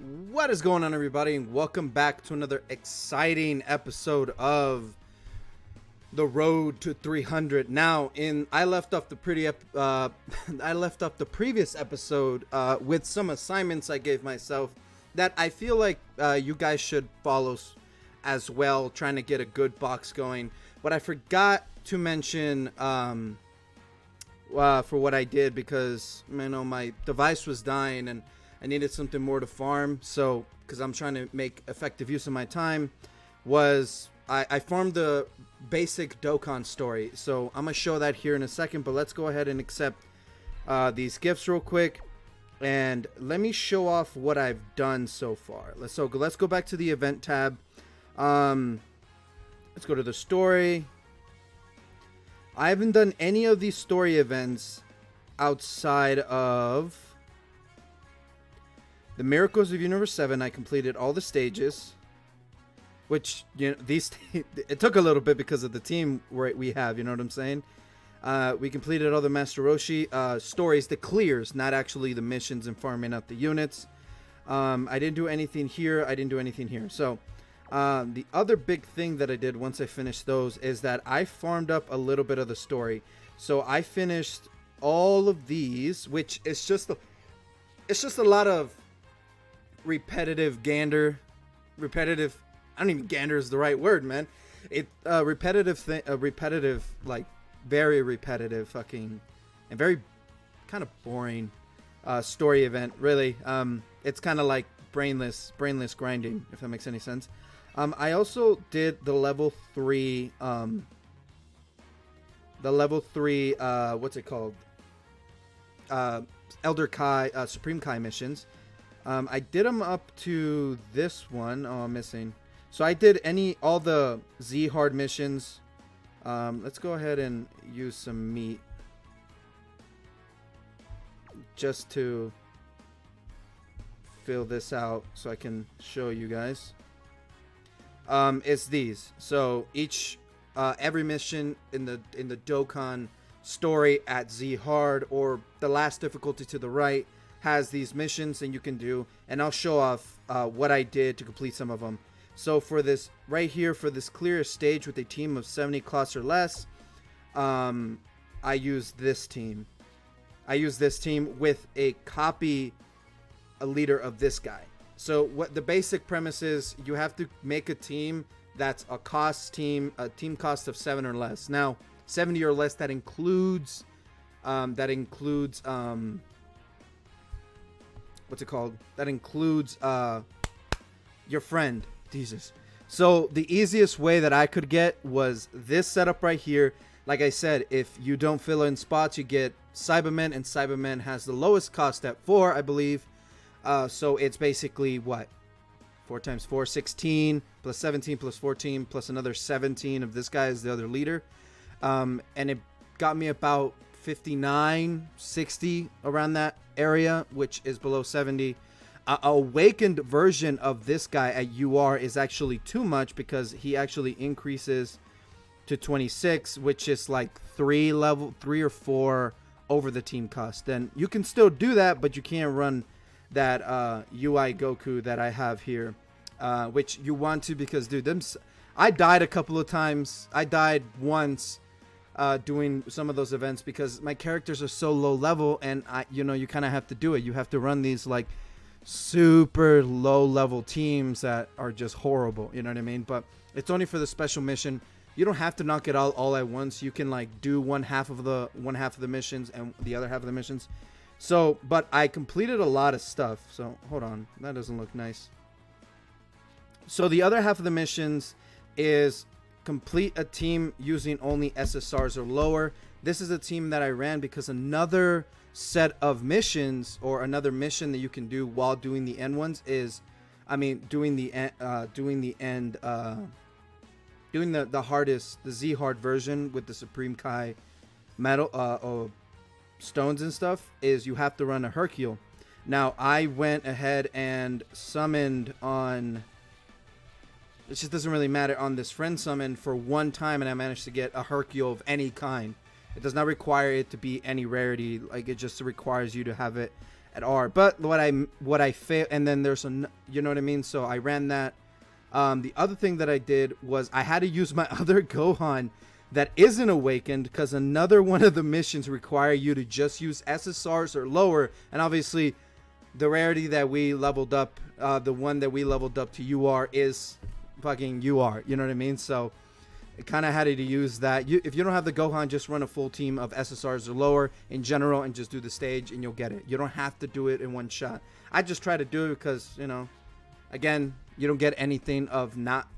What is going on, everybody, and welcome back to another exciting episode of the road to 300. Now, I left off the I left off the previous episode with some assignments I gave myself that I feel like you guys should follow as well, trying to get a good box going. But I forgot to mention for what I did, because my device was dying and I needed something more to farm. So, because I'm trying to make effective use of my time, was I farmed the basic Dokkan story. So I'm gonna show that here in a second. But let's go ahead and accept these gifts real quick, and let me show off what I've done so far. Let's go back to the event tab. Let's go to the story. I haven't done any of these story events outside of the Miracles of Universe 7. I completed all the stages, which, it took a little bit because of the team we have, you know what I'm saying? We completed all the Master Roshi stories, the clears, not actually the missions and farming out the units. I didn't do anything here. So, the other big thing that I did once I finished those is that I farmed up a little bit of the story. So I finished all of these, which is just a lot of repetitive. I don't even gander is the right word, man. Repetitive, like very repetitive fucking and very kind of boring story event, really. It's kind of like brainless grinding, if that makes any sense. I also did the level 3 what's it called, Elder Kai, Supreme Kai missions. I did them up to this one. Oh, I'm missing. So I did all the Z hard missions. Let's go ahead and use some meat just to fill this out so I can show you guys. It's these. So every mission in the Dokkan story at Z hard, or the last difficulty to the right, has these missions and you can do, and I'll show off what I did to complete some of them. So for this right here, for this clear stage with a team of 70 clots or less, I use this team. With a leader of this guy. So what the basic premise is, you have to make a team that's a team cost of 7 or less. Now 70 or less, that includes what's it called? That includes your friend. Jesus. So the easiest way that I could get was this setup right here. Like I said, if you don't fill in spots, you get Cybermen, and Cybermen has the lowest cost at 4, I believe. So it's basically what? 4 times 4, 16, plus 17, plus 14, plus another 17 of this guy as the other leader. And it got me about 59, 60 around that area, which is below 70. Awakened version of this guy at UR is actually too much, because he actually increases to 26, which is like 3 or 4 over the team cost. Then you can still do that, but you can't run that UI Goku that I have here, which you want to, because dude, I died a couple of times. I died once doing some of those events because my characters are so low level, and you kind of have to do it. You have to run these like super low level teams that are just horrible, you know what I mean? But it's only for the special mission. You don't have to knock it all at once. You can like do one half of the missions and the other half of the missions. So, but I completed a lot of stuff. So hold on, that doesn't look nice. So the other half of the missions is complete a team using only SSRs or lower. This is a team that I ran because another set of missions, or another mission that you can do while doing the end ones, is, doing the hardest, the Z hard version with the Supreme Kai metal stones and stuff, is you have to run a Hercule. Now I went ahead and summoned on, it just doesn't really matter, on this friend summon for one time, and I managed to get a Hercule of any kind. It does not require it to be any rarity. Like, it just requires you to have it at R. But what I failed, and then there's a, you know what I mean? So I ran that. The other thing that I did was I had to use my other Gohan that isn't awakened, because another one of the missions require you to just use SSRs or lower, and obviously the rarity that we leveled up, the one that we leveled up to UR is fucking UR, you know what I mean? So it kind of had to use that. If you don't have the Gohan, just run a full team of SSRs or lower in general and just do the stage and you'll get it. You don't have to do it in one shot. I just try to do it because, you know, again, you don't get anything of not,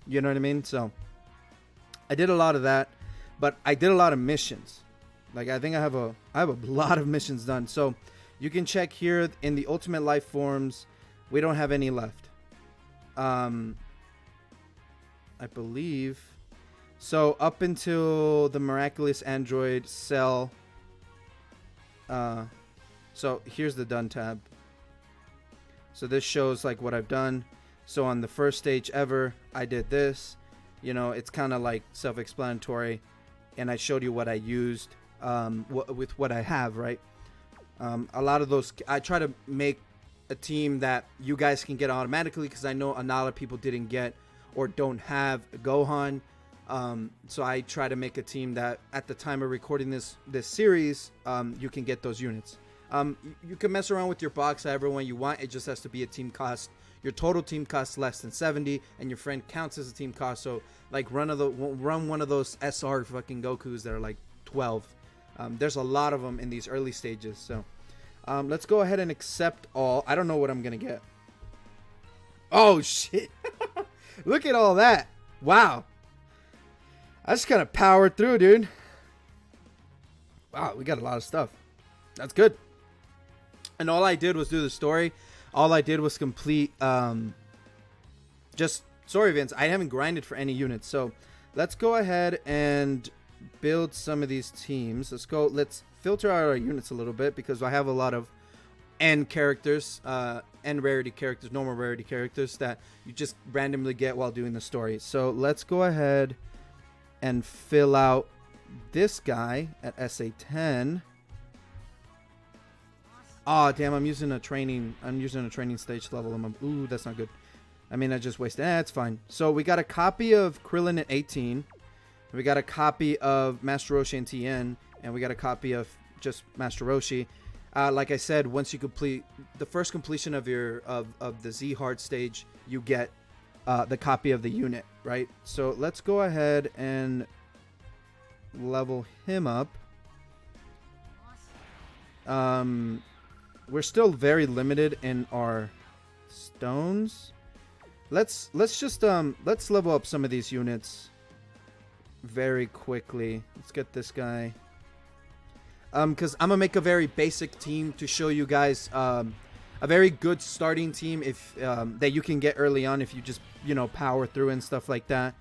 you know what I mean? So I did a lot of that, but I did a lot of missions. Like, I think I have a lot of missions done. So you can check here in the Ultimate Life Forms. We don't have any left. I believe. So up until the Miraculous Android Cell. So here's the done tab. So this shows like what I've done. So on the first stage ever, I did this. You know, it's kind of like self-explanatory. And I showed you what I used with what I have, right? A lot of those, I try to make a team that you guys can get automatically, because I know a lot of people didn't get or don't have Gohan. So I try to make a team that at the time of recording this series, you can get those units. You can mess around with your box however one you want. It just has to be a team cost. Your total team costs less than 70, and your friend counts as a team cost. So like run one of those SR fucking Gokus that are like 12. There's a lot of them in these early stages. So let's go ahead and accept all. I don't know what I'm gonna get. Oh shit! Look at all that! Wow. I just kind of powered through, dude. Wow, we got a lot of stuff. That's good. And all I did was do the story. All I did was complete just story events. I haven't grinded for any units. So let's go ahead and build some of these teams. Let's filter out our units a little bit, because I have a lot of N characters, N rarity characters, normal rarity characters that you just randomly get while doing the story. So let's go ahead and fill out this guy at SA10. Oh damn! I'm using a training stage level. Ooh, that's not good. I mean, I just wasted. It's fine. So we got a copy of Krillin at 18. We got a copy of Master Roshi and TN, and we got a copy of just Master Roshi. Like I said, once you complete the first completion of the Z hard stage, you get the copy of the unit, right? So let's go ahead and level him up. We're still very limited in our stones. Let's level up some of these units very quickly. Let's get this guy. Because I'm gonna make a very basic team to show you guys a very good starting team if that you can get early on if you just, you know, power through and stuff like that.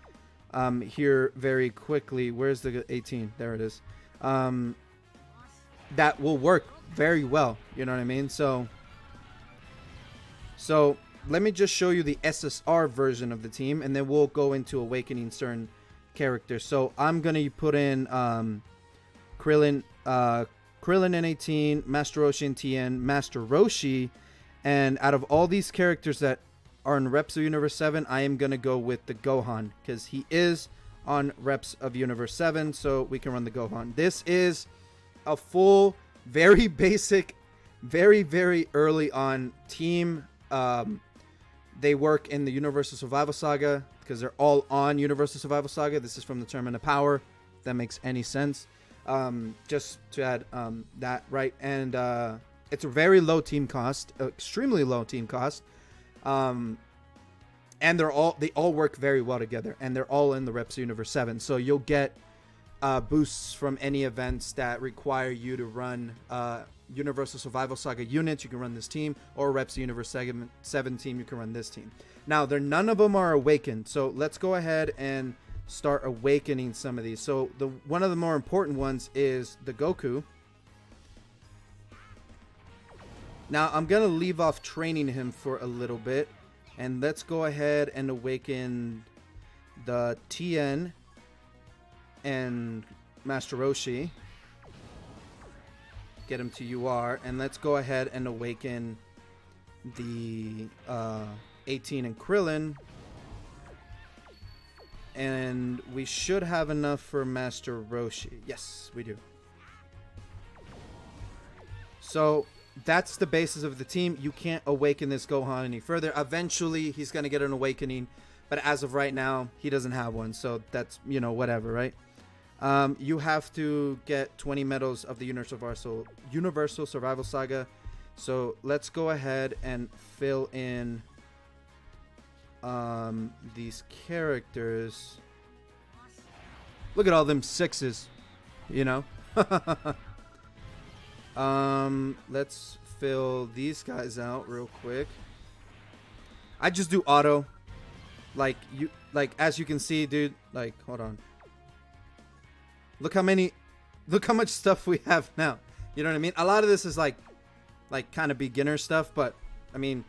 Here very quickly. Where's the 18? There it is. That will work very well. You know what I mean? So let me just show you the SSR version of the team, and then we'll go into awakening certain characters. So I'm gonna put in Krillin N18, Master Roshi and TN, Master Roshi, and out of all these characters that are in Reps of Universe 7, I am gonna go with the Gohan, because he is on Reps of Universe 7, so we can run the Gohan. This is a full, very basic, very, very early on team. They work in the Universal Survival Saga, because they're all on Universal Survival Saga. This is from the Tournament of Power, if that makes any sense. Just to add that, right? And it's a very low team cost, extremely low team cost. And they all work very well together, and they're all in the Reps Universe 7. So you'll get boosts from any events that require you to run Universal Survival Saga units. You can run this team, or Reps Universe 7 team. You can run this team. Now, none of them are awakened. So let's go ahead and start awakening some of these. So one of the more important ones is the Goku. Now I'm gonna leave off training him for a little bit, and let's go ahead and awaken the TN and Master Roshi. get him to UR, and let's go ahead and awaken the 18 and Krillin. And we should have enough for Master Roshi. Yes, we do. So that's the basis of the team. You can't awaken this Gohan any further. Eventually, he's going to get an awakening. But as of right now, he doesn't have one. So that's, you know, whatever, right? You have to get 20 medals of the Universal Survival Saga. So let's go ahead and fill in these characters. Look at all them sixes, you know. Let's fill these guys out real quick. I just do auto, like as you can see, dude. Like, hold on. Look how much stuff we have now. You know what I mean? A lot of this is like kind of beginner stuff, but I mean,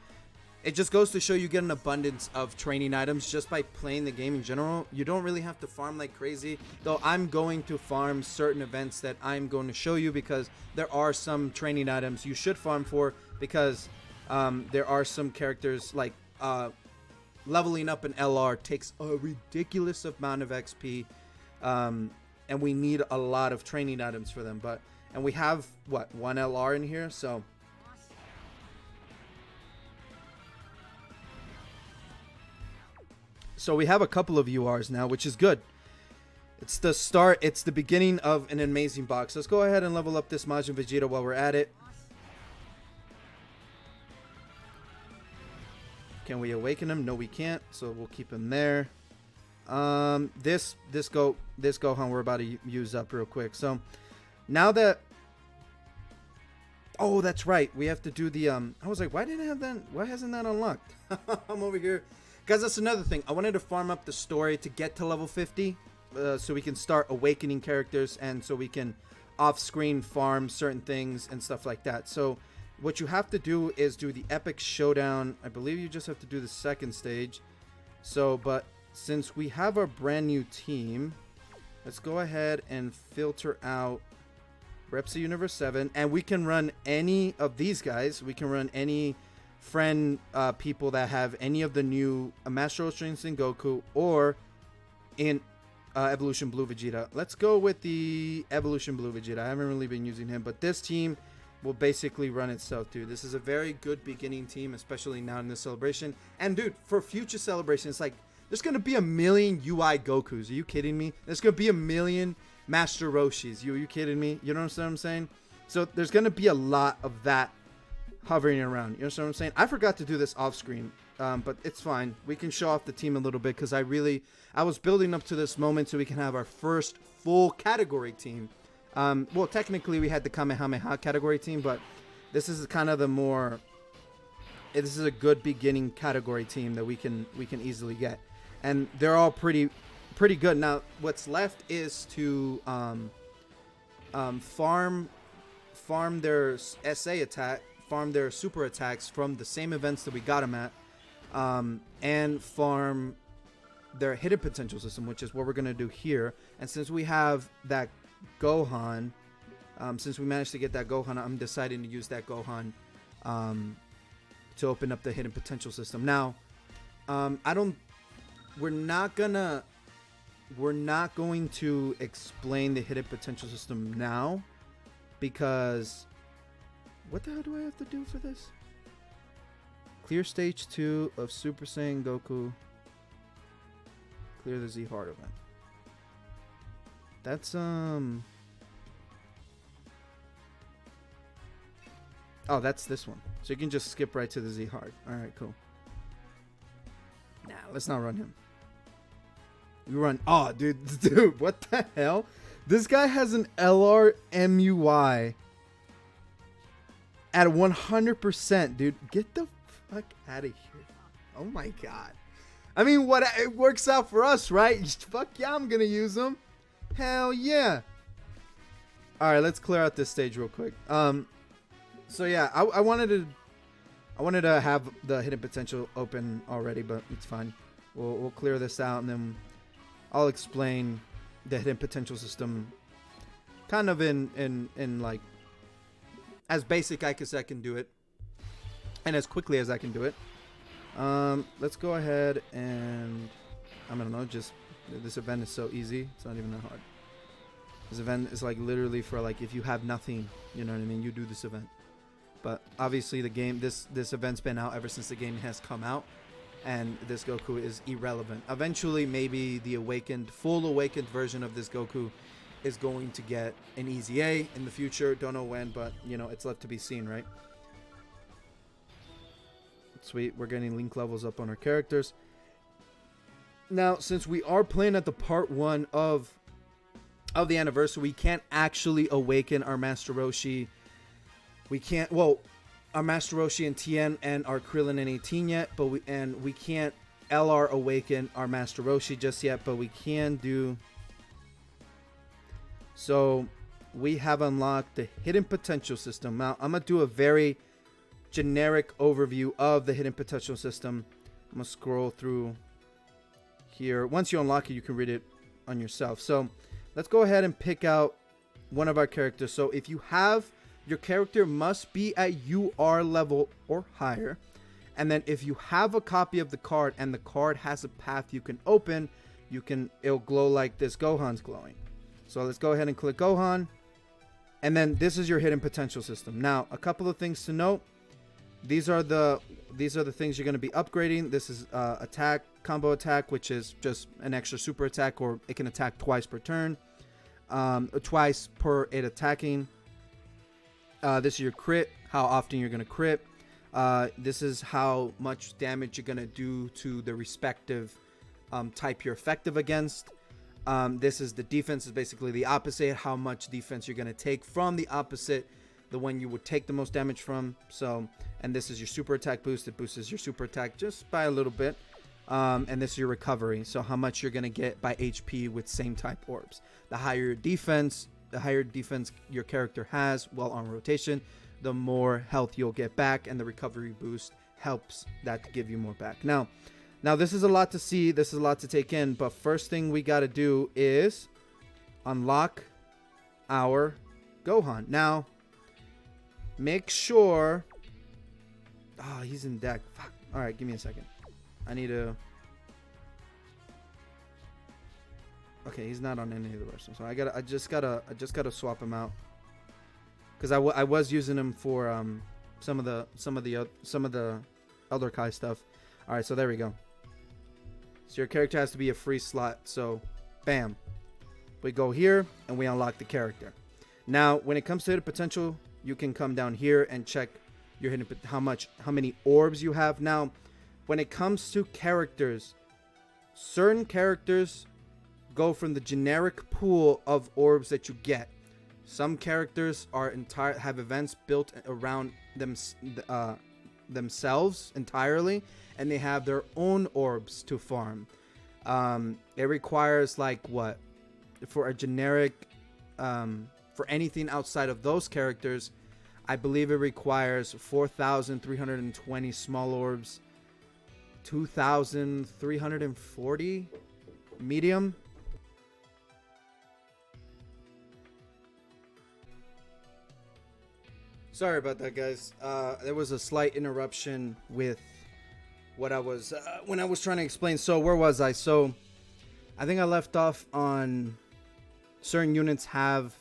it just goes to show you get an abundance of training items just by playing the game in general. You don't really have to farm like crazy, though I'm going to farm certain events that I'm going to show you, because there are some training items you should farm for, because there are some characters like leveling up an LR takes a ridiculous amount of XP, and we need a lot of training items for them. And we have what, one LR in here, so we have a couple of URs now, which is good. It's the start. It's the beginning of an amazing box. Let's go ahead and level up this Majin Vegeta while we're at it. Can we awaken him? No, we can't. So we'll keep him there. This Gohan we're about to use up real quick. So now that, oh, that's right, we have to do the I was like, why didn't I have that? Why hasn't that unlocked? I'm over here. Guys, that's another thing. I wanted to farm up the story to get to level 50, so we can start awakening characters, and so we can off-screen farm certain things and stuff like that. So what you have to do is do the Epic Showdown. I believe you just have to do the second stage. So, but since we have our brand new team, let's go ahead and filter out Reps of Universe 7, and we can run any of these guys. We can run any friend people that have any of the new Master Ultra Instinct Goku or in Evolution Blue Vegeta. Let's go with the Evolution Blue Vegeta. I haven't really been using him, but this team will basically run itself, dude. This is a very good beginning team, especially now in this celebration. And dude, for future celebrations, like, there's gonna be a million UI Gokus. Are you kidding me? There's gonna be a million Master Roshis. Are you kidding me? You know what I'm saying? So there's gonna be a lot of that hovering around. You know what I'm saying? I forgot to do this off screen, but it's fine. We can show off the team a little bit, because I was building up to this moment so we can have our first full category team. Well, technically we had the Kamehameha category team, but this is kind of this is a good beginning category team that we can easily get, and they're all pretty good. Now what's left is to farm their SA attack, farm their super attacks from the same events that we got them at, and farm their hidden potential system, which is what we're going to do here. And since we have that Gohan, since we managed to get that Gohan, I'm deciding to use that Gohan to open up the hidden potential system. Now, we're not going to explain the hidden potential system now, because what the hell do I have to do for this? Clear stage 2 of Super Saiyan Goku. Clear the Z Heart event. That's oh, that's this one. So you can just skip right to the Z Heart. Alright, cool. Nah, let's not run him. We run, oh dude, what the hell? This guy has an LR MUI at 100%, dude. Get the fuck out of here. Oh my god. I mean, what, it works out for us, right? Fuck yeah, I'm gonna use them. Hell yeah. Alright, let's clear out this stage real quick. So yeah, I wanted to have the hidden potential open already, but it's fine. We'll clear this out, and then I'll explain the hidden potential system kind of in like as basic as I can do it, and as quickly as I can do it. Let's go ahead and I don't know. Just this event is so easy. It's not even that hard. This event is like literally for like if you have nothing, you know what I mean. You do this event. But obviously the game, this event's been out ever since the game has come out, and this Goku is irrelevant. Eventually, maybe the full awakened version of this Goku is going to get an easy A in the future. Don't know when, but you know, it's left to be seen, right? Sweet, we're getting link levels up on our characters. Now, since we are playing at the part 1 of the anniversary, we can't actually awaken our Master Roshi. We can't, well, our Master Roshi and Tien and our Krillin and 18 yet, but we can't LR awaken our Master Roshi just yet, but we can do. So we have unlocked the hidden potential system. Now I'm gonna do a very generic overview of the hidden potential system. I'm gonna scroll through here. Once you unlock it, you can read it on yourself. So let's go ahead and pick out one of our characters. So if you have, your character must be at UR level or higher. And then if you have a copy of the card and the card has a path you can open, it'll glow like this Gohan's glowing. So let's go ahead and click Gohan. And then this is your hidden potential system. Now, a couple of things to note. These are the things you're going to be upgrading. This is attack, combo attack, which is just an extra super attack, or it can attack twice per turn, twice per it attacking. This is your crit, how often you're going to crit. This is how much damage you're going to do to the respective type you're effective against. This is the defense, is basically the opposite, how much defense you're going to take from the opposite, the one you would take the most damage from. So, and this is your super attack boost. It boosts your super attack just by a little bit. And this is your recovery. So how much you're going to get by HP with same type orbs. The higher defense your character has while on rotation, the more health you'll get back, and the recovery boost helps that to give you more back. Now this is a lot to see. This is a lot to take in. But first thing we got to do is unlock our Gohan. Now, make sure. Oh, he's in deck. Fuck. All right, give me a second. I need to. Okay, he's not on any of the versions. So I just gotta swap him out. Because I was using him for some of the Elder Kai stuff. All right, so there we go. So your character has to be a free slot. So, bam, we go here and we unlock the character. Now, when it comes to hidden potential, you can come down here and check your hidden how many orbs you have. Now, when it comes to characters, certain characters go from the generic pool of orbs that you get. Some characters have events built around themselves entirely, and they have their own orbs to farm. It requires like what for a generic for anything outside of those characters, I believe it requires 4,320 small orbs, 2,340 medium. Sorry about that, guys. There was a slight interruption with what I was when I was trying to explain. So where was I? So I think I left off on certain units have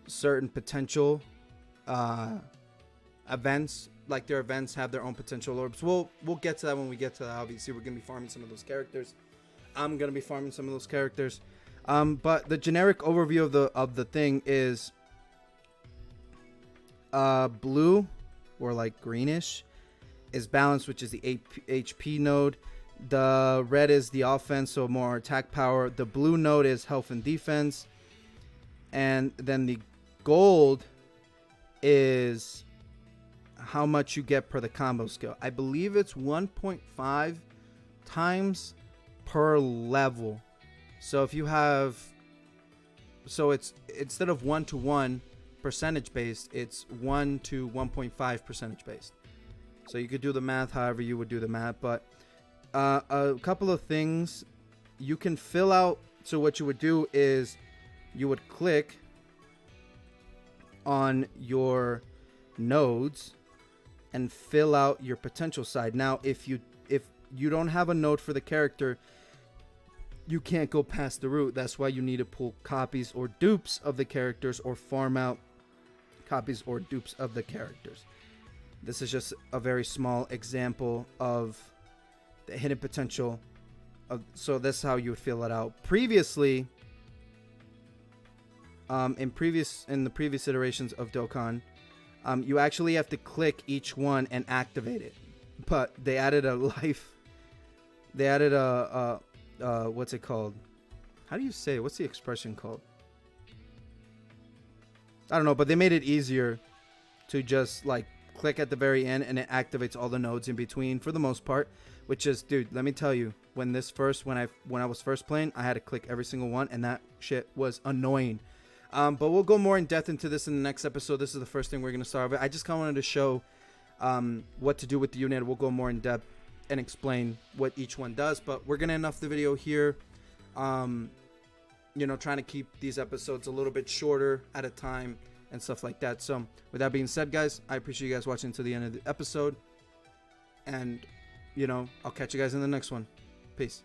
certain potential events. Like their events have their own potential orbs. We'll get to that when we get to that. Obviously, we're gonna be farming some of those characters. I'm gonna be farming some of those characters. But the generic overview of the thing is blue or like greenish is balance, which is the HP node. The red is the offense, so more attack power. The blue node is health and defense, and then the gold is how much you get per the combo skill. I believe it's 1.5 times per level. So if you have, so it's instead of 1-to-1 percentage based, it's 1 to 1.5 percentage based. So you could do the math however you would do the math. But a couple of things you can fill out. So what you would do is you would click on your nodes and fill out your potential side. Now, if you don't have a node for the character, you can't go past the route. That's why you need to pull copies or dupes of the characters, or farm out copies or dupes of the characters. This is just a very small example of the hidden potential so that's how you would fill it out. Previously, in the previous iterations of Dokkan, you actually have to click each one and activate it. But they added a life. They added a what's it called? How do you say it? What's the expression called? I don't know, but they made it easier to just like click at the very end and it activates all the nodes in between for the most part. Which is, dude, let me tell you, when I was first playing, I had to click every single one, and that shit was annoying. But we'll go more in depth into this in the next episode. This is the first thing we're gonna start with. I just kind of wanted to show what to do with the unit. We'll go more in depth and explain what each one does. But we're gonna end off the video here. Trying to keep these episodes a little bit shorter at a time and stuff like that. So with that being said, guys, I appreciate you guys watching to the end of the episode, and I'll catch you guys in the next one. Peace.